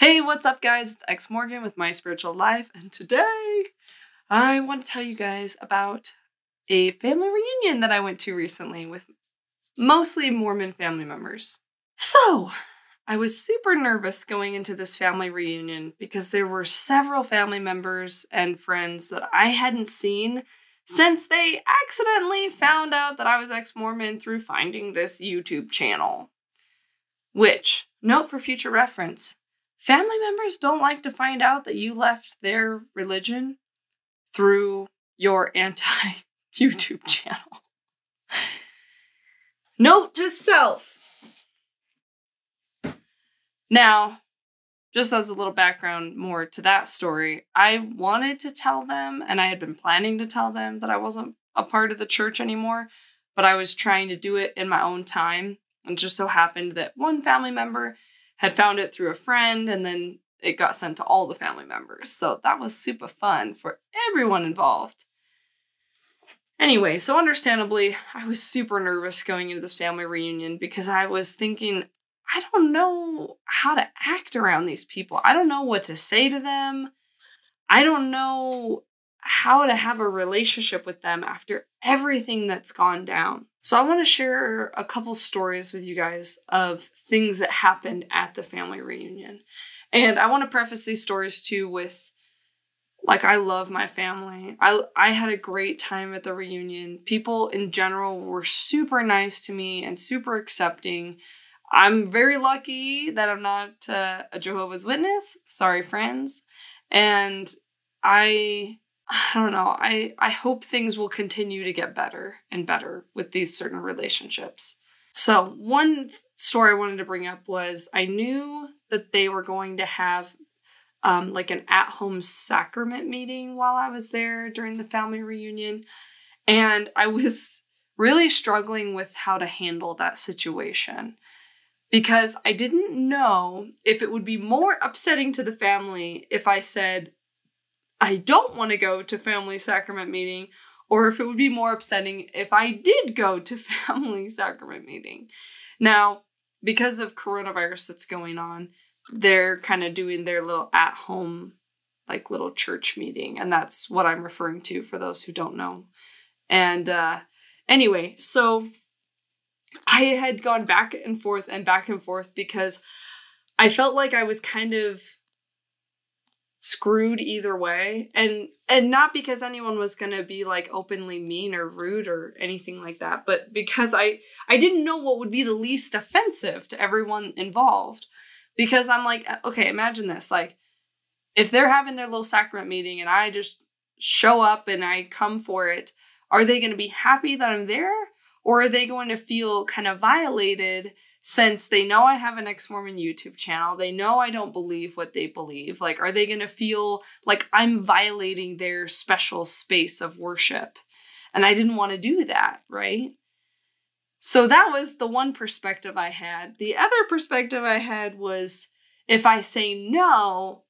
Hey, what's up guys? It's Ex-Mormon with My Spiritual Life, and today I want to tell you guys about a family reunion that I went to recently with mostly Mormon family members. So, I was super nervous going into this family reunion because there were several family members and friends that I hadn't seen since they accidentally found out that I was ex-Mormon through finding this YouTube channel. Which, note for future reference, family members don't like to find out that you left their religion through your anti-YouTube channel. Note to self. Now, just as a little background more to that story, I wanted to tell them, and I had been planning to tell them that I wasn't a part of the church anymore, but I was trying to do it in my own time. And it just so happened that one family member had found it through a friend, and then it got sent to all the family members. So that was super fun for everyone involved. Anyway, so understandably, I was super nervous going into this family reunion because I was thinking, I don't know how to act around these people. I don't know what to say to them. I don't know how to have a relationship with them after everything that's gone down. So I want to share a couple stories with you guys of things that happened at the family reunion. And I want to preface these stories too with, like, I love my family. I had a great time at the reunion. People in general were super nice to me and super accepting. I'm very lucky that I'm not a Jehovah's Witness. Sorry, friends. And I don't know. I hope things will continue to get better and better with these certain relationships. So one story I wanted to bring up was I knew that they were going to have like an at-home sacrament meeting while I was there during the family reunion. And I was really struggling with how to handle that situation because I didn't know if it would be more upsetting to the family if I said, I don't want to go to family sacrament meeting, or if it would be more upsetting if I did go to family sacrament meeting. Now, because of coronavirus that's going on, they're kind of doing their little at-home, like little church meeting. And that's what I'm referring to for those who don't know. And anyway, so I had gone back and forth because I felt like I was kind of screwed either way, and not because anyone was gonna be like openly mean or rude or anything like that, but because I didn't know what would be the least offensive to everyone involved. Because I'm like, okay, imagine this, like if they're having their little sacrament meeting and I just show up and I come for it, are they gonna be happy that I'm there, or are they going to feel kind of violated since they know I have an Ex-Mormon YouTube channel? They know I don't believe what they believe. Like, are they going to feel like I'm violating their special space of worship? And I didn't want to do that, right? So that was the one perspective I had. The other perspective I had was, if I say no,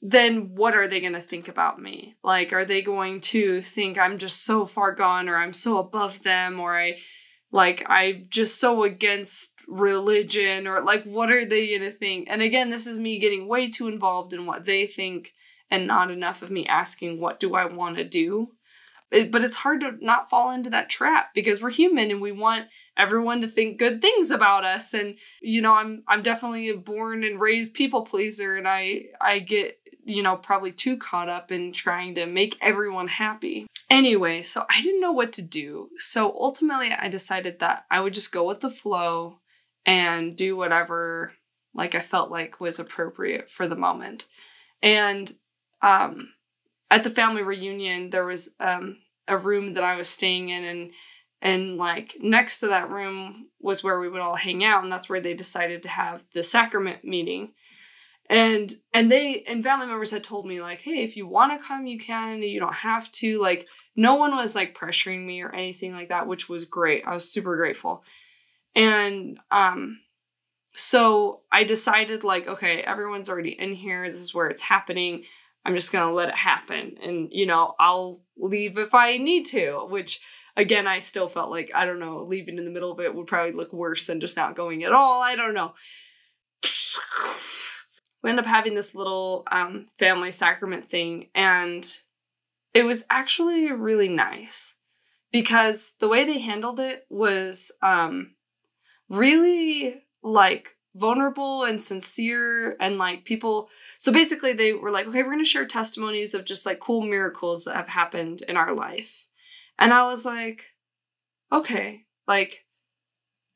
then what are they going to think about me? Like, are they going to think I'm just so far gone, or I'm so above them, or I'm just so against religion, or like, what are they gonna think? And again, this is me getting way too involved in what they think and not enough of me asking, what do I want to do? But it's hard to not fall into that trap because we're human and we want everyone to think good things about us. And, you know, I'm definitely a born and raised people pleaser, and I get, you know, probably too caught up in trying to make everyone happy. Anyway, so I didn't know what to do. So ultimately I decided that I would just go with the flow and do whatever like I felt like was appropriate for the moment. And at the family reunion, there was a room that I was staying in, and like next to that room was where we would all hang out, and that's where they decided to have the sacrament meeting. And family members had told me, like, hey, if you want to come, you can, you don't have to. Like, no one was like pressuring me or anything like that, which was great. I was super grateful. And so I decided, like, okay, everyone's already in here. This is where it's happening. I'm just going to let it happen. And, you know, I'll leave if I need to, which, again, I still felt like, I don't know, leaving in the middle of it would probably look worse than just not going at all. I don't know. we ended up having this little family sacrament thing, and it was actually really nice because the way they handled it was really like vulnerable and sincere, and like people. So basically they were like, okay, we're going to share testimonies of just like cool miracles that have happened in our life. And I was like, okay, like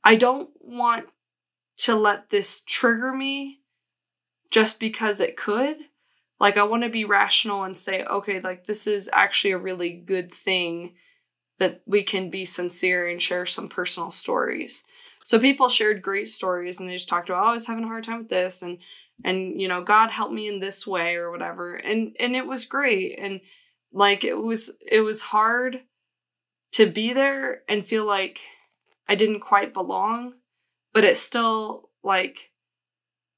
I don't want to let this trigger me just because it could. Like, I want to be rational and say, okay, like, this is actually a really good thing that we can be sincere and share some personal stories. So people shared great stories, and they just talked about, oh, I was having a hard time with this, and you know, God helped me in this way or whatever. And it was great. And like, it was hard to be there and feel like I didn't quite belong, but it still like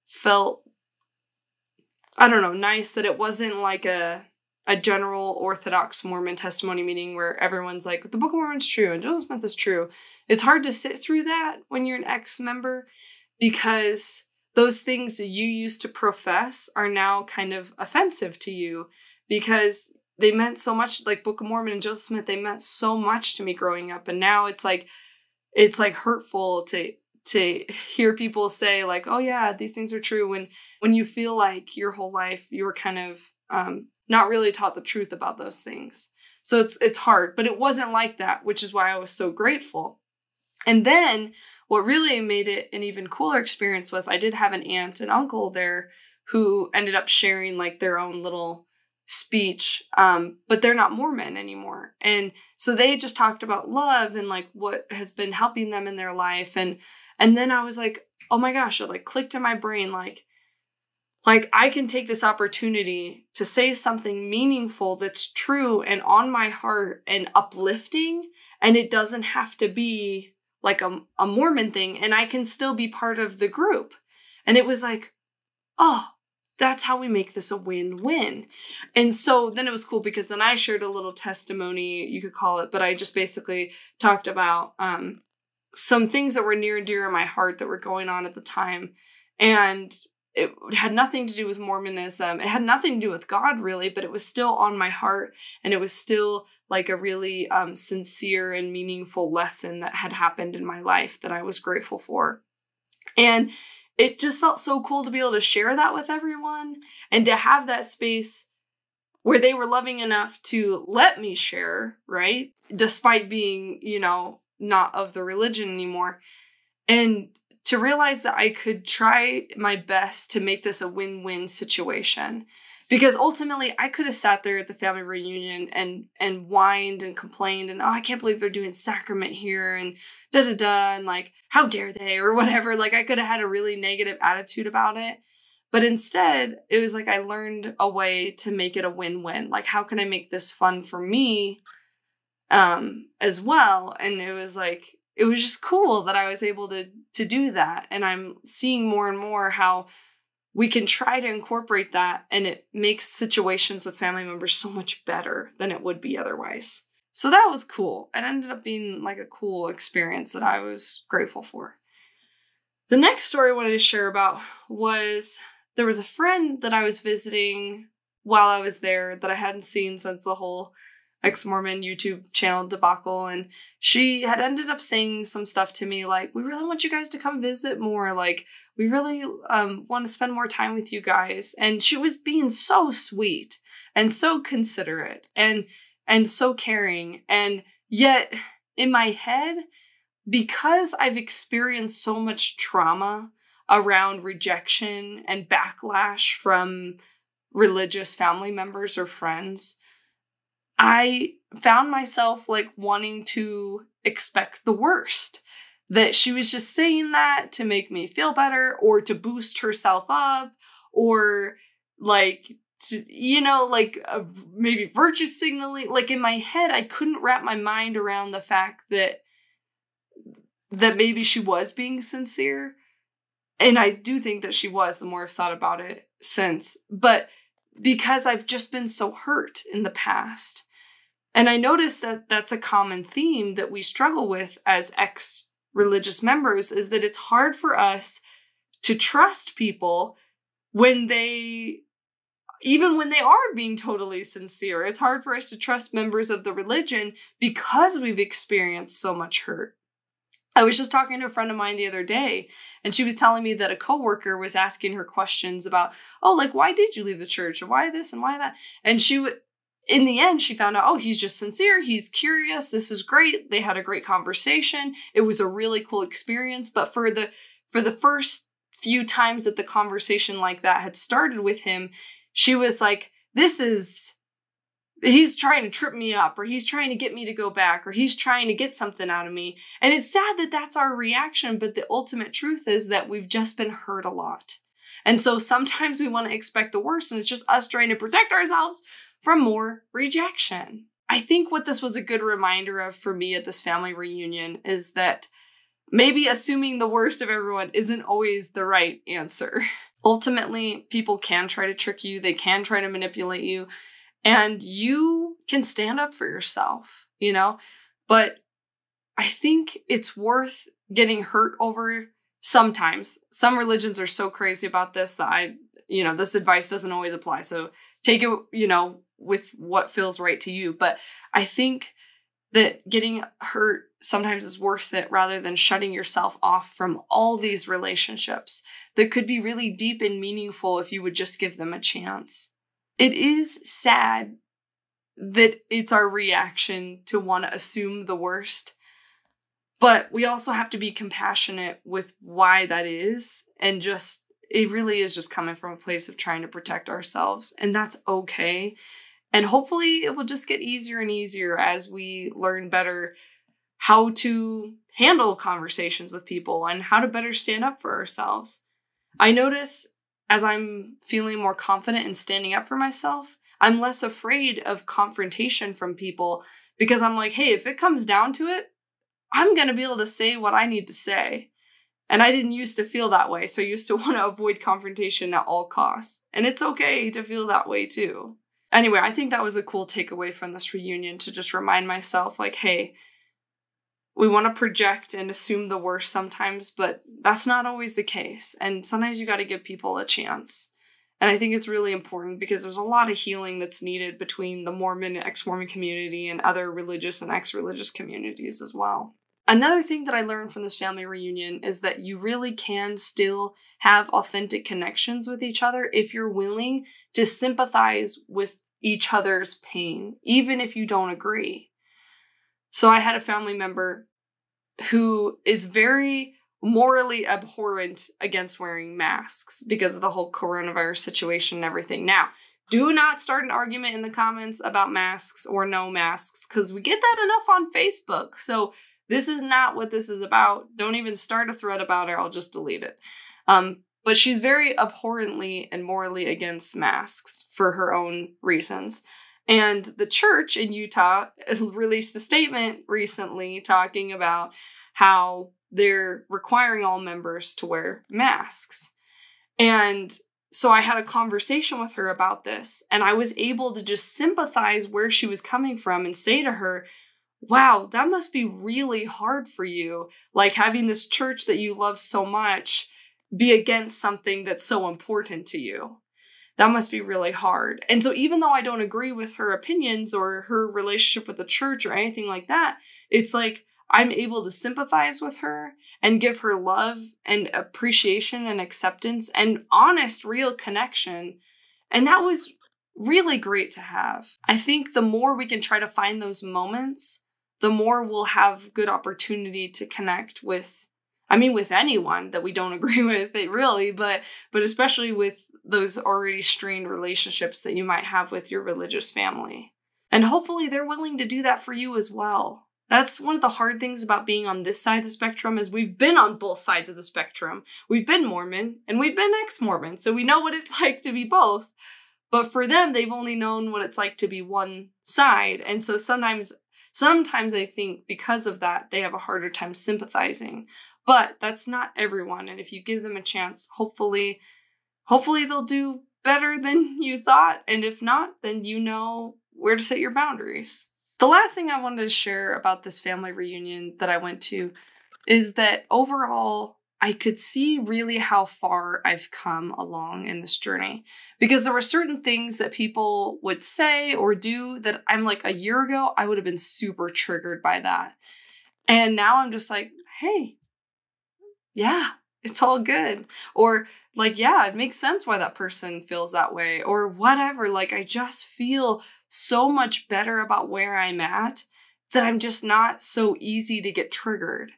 felt, I don't know, nice that it wasn't like a general Orthodox Mormon testimony meeting where everyone's like, the Book of Mormon's true and Joseph Smith is true. It's hard to sit through that when you're an ex-member, because those things that you used to profess are now kind of offensive to you, because they meant so much. Like Book of Mormon and Joseph Smith, they meant so much to me growing up. And now it's like hurtful to hear people say like, oh yeah, these things are true, when you feel like your whole life you were kind of not really taught the truth about those things. So it's hard, but it wasn't like that, which is why I was so grateful. And then what really made it an even cooler experience was I did have an aunt and uncle there who ended up sharing like their own little speech, but they're not Mormon anymore. And so they just talked about love and like what has been helping them in their life. And then I was like, oh my gosh, it like clicked in my brain, like I can take this opportunity to say something meaningful that's true and on my heart and uplifting, and it doesn't have to be like a Mormon thing, and I can still be part of the group. And it was like, oh, that's how we make this a win-win. And so then it was cool because then I shared a little testimony, you could call it, but I just basically talked about some things that were near and dear in my heart that were going on at the time. And it had nothing to do with Mormonism. It had nothing to do with God, really, but it was still on my heart. And it was still like a really sincere and meaningful lesson that had happened in my life that I was grateful for. And it just felt so cool to be able to share that with everyone and to have that space where they were loving enough to let me share, right? Despite being, you know, not of the religion anymore. And to realize that I could try my best to make this a win-win situation. Because ultimately, I could have sat there at the family reunion and whined and complained and, oh, I can't believe they're doing sacrament here and da-da-da, and like, how dare they, or whatever. Like, I could have had a really negative attitude about it. But instead, it was like I learned a way to make it a win-win. Like, how can I make this fun for me as well? And it was like, it was just cool that I was able to do that. And I'm seeing more and more how we can try to incorporate that, and it makes situations with family members so much better than it would be otherwise. So that was cool. It ended up being like a cool experience that I was grateful for. The next story I wanted to share about was there was a friend that I was visiting while I was there that I hadn't seen since the whole Ex-Mormon YouTube channel debacle, and she had ended up saying some stuff to me like, we really want you guys to come visit more, like we really want to spend more time with you guys. And she was being so sweet and so considerate and so caring. And yet in my head, because I've experienced so much trauma around rejection and backlash from religious family members or friends, I found myself like wanting to expect the worst. That she was just saying that to make me feel better or to boost herself up or like, to, you know, like maybe virtue signaling. Like in my head, I couldn't wrap my mind around the fact that maybe she was being sincere. And I do think that she was, the more I've thought about it since. But because I've just been so hurt in the past. And I noticed that that's a common theme that we struggle with as ex-religious members, is that it's hard for us to trust people even when they are being totally sincere. It's hard for us to trust members of the religion because we've experienced so much hurt. I was just talking to a friend of mine the other day, and she was telling me that a coworker was asking her questions about, oh, like, why did you leave the church? And why this and why that? And in the end, she found out, oh, he's just sincere. He's curious. This is great. They had a great conversation. It was a really cool experience. But for the first few times that the conversation like that had started with him, she was like, he's trying to trip me up, or he's trying to get me to go back, or he's trying to get something out of me. And it's sad that that's our reaction, but the ultimate truth is that we've just been hurt a lot. And so sometimes we want to expect the worst, and it's just us trying to protect ourselves from more rejection. I think what this was a good reminder of for me at this family reunion is that maybe assuming the worst of everyone isn't always the right answer. Ultimately, people can try to trick you, they can try to manipulate you, and you can stand up for yourself, But I think it's worth getting hurt over sometimes. Some religions are so crazy about this that this advice doesn't always apply. So take it, with what feels right to you. But I think that getting hurt sometimes is worth it rather than shutting yourself off from all these relationships that could be really deep and meaningful if you would just give them a chance. It is sad that it's our reaction to want to assume the worst, but we also have to be compassionate with why that is, and it really is just coming from a place of trying to protect ourselves, and that's okay. And hopefully it will just get easier and easier as we learn better how to handle conversations with people and how to better stand up for ourselves. I notice as I'm feeling more confident in standing up for myself, I'm less afraid of confrontation from people because I'm like, hey, if it comes down to it, I'm going to be able to say what I need to say. And I didn't used to feel that way. So I used to want to avoid confrontation at all costs. And it's okay to feel that way too. Anyway, I think that was a cool takeaway from this reunion, to just remind myself, like, hey, we want to project and assume the worst sometimes, but that's not always the case. And sometimes you got to give people a chance. And I think it's really important because there's a lot of healing that's needed between the Mormon and ex-Mormon community and other religious and ex-religious communities as well. Another thing that I learned from this family reunion is that you really can still have authentic connections with each other if you're willing to sympathize with each other's pain, even if you don't agree. So I had a family member who is very morally abhorrent against wearing masks because of the whole coronavirus situation and everything. Now, do not start an argument in the comments about masks or no masks, because we get that enough on Facebook. So this is not what this is about. Don't even start a thread about it. I'll just delete it. But she's very abhorrently and morally against masks for her own reasons. And the church in Utah released a statement recently talking about how they're requiring all members to wear masks. And so I had a conversation with her about this, and I was able to just sympathize where she was coming from and say to her, wow, that must be really hard for you. Like having this church that you love so much be against something that's so important to you. That must be really hard. And so even though I don't agree with her opinions or her relationship with the church or anything like that, it's like I'm able to sympathize with her and give her love and appreciation and acceptance and honest, real connection. And that was really great to have. I think the more we can try to find those moments, the more we'll have good opportunity to connect with anyone that we don't agree with, really, but especially with those already strained relationships that you might have with your religious family. And hopefully they're willing to do that for you as well. That's one of the hard things about being on this side of the spectrum is we've been on both sides of the spectrum. We've been Mormon and we've been ex-Mormon, so we know what it's like to be both. But for them, they've only known what it's like to be one side. And so sometimes I think because of that, they have a harder time sympathizing. But that's not everyone. And if you give them a chance, hopefully they'll do better than you thought. And if not, then you know where to set your boundaries. The last thing I wanted to share about this family reunion that I went to is that overall, I could see really how far I've come along in this journey, because there were certain things that people would say or do that I'm like, a year ago, I would have been super triggered by that. And now I'm just like, hey, yeah, it's all good. Or like, yeah, it makes sense why that person feels that way or whatever. Like, I just feel so much better about where I'm at that I'm just not so easy to get triggered.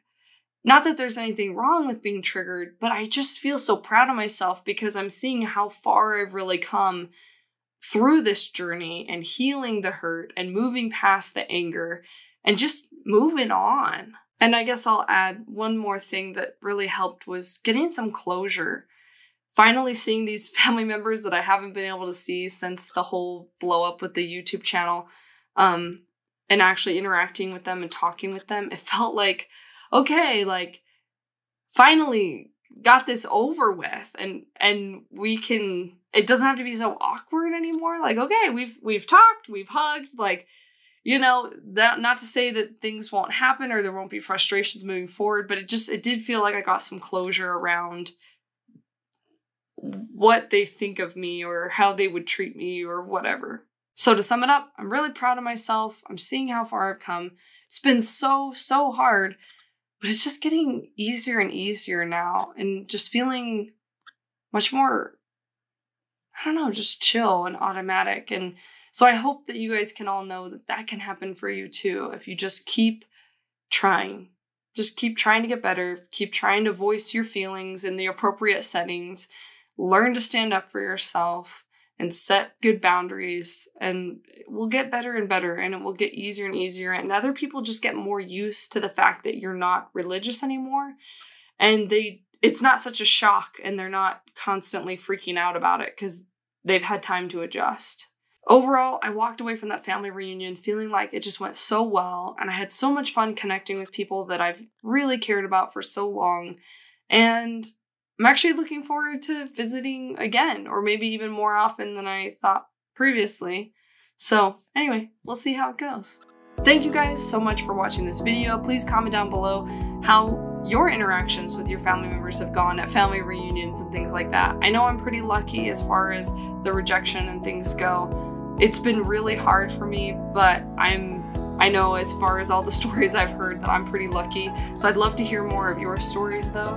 Not that there's anything wrong with being triggered, but I just feel so proud of myself because I'm seeing how far I've really come through this journey and healing the hurt and moving past the anger and just moving on. And I guess I'll add one more thing that really helped was getting some closure. Finally seeing these family members that I haven't been able to see since the whole blow up with the YouTube channel, and actually interacting with them and talking with them, it felt like, okay, like finally got this over with and we can, it doesn't have to be so awkward anymore. Like, okay, we've talked, we've hugged, like, you know, that not to say that things won't happen or there won't be frustrations moving forward, but it did feel like I got some closure around what they think of me or how they would treat me or whatever. So to sum it up, I'm really proud of myself. I'm seeing how far I've come. It's been so hard, but it's just getting easier and easier now and just feeling much more, I don't know, just chill and automatic. And so I hope that you guys can all know that that can happen for you too if you just keep trying. Just keep trying to get better. Keep trying to voice your feelings in the appropriate settings. Learn to stand up for yourself and set good boundaries, and we'll get better and better, and it will get easier and easier, and other people just get more used to the fact that you're not religious anymore, and it's not such a shock, and they're not constantly freaking out about it because they've had time to adjust. Overall, I walked away from that family reunion feeling like it just went so well, and I had so much fun connecting with people that I've really cared about for so long, and I'm actually looking forward to visiting again, or maybe even more often than I thought previously. So anyway, we'll see how it goes. Thank you guys so much for watching this video. Please comment down below how your interactions with your family members have gone at family reunions and things like that. I know I'm pretty lucky as far as the rejection and things go. It's been really hard for me, but I know as far as all the stories I've heard that I'm pretty lucky. So I'd love to hear more of your stories though.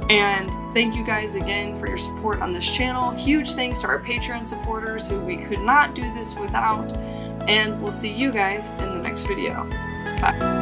And thank you guys again for your support on this channel. Huge thanks to our Patreon supporters who we could not do this without. And we'll see you guys in the next video. Bye.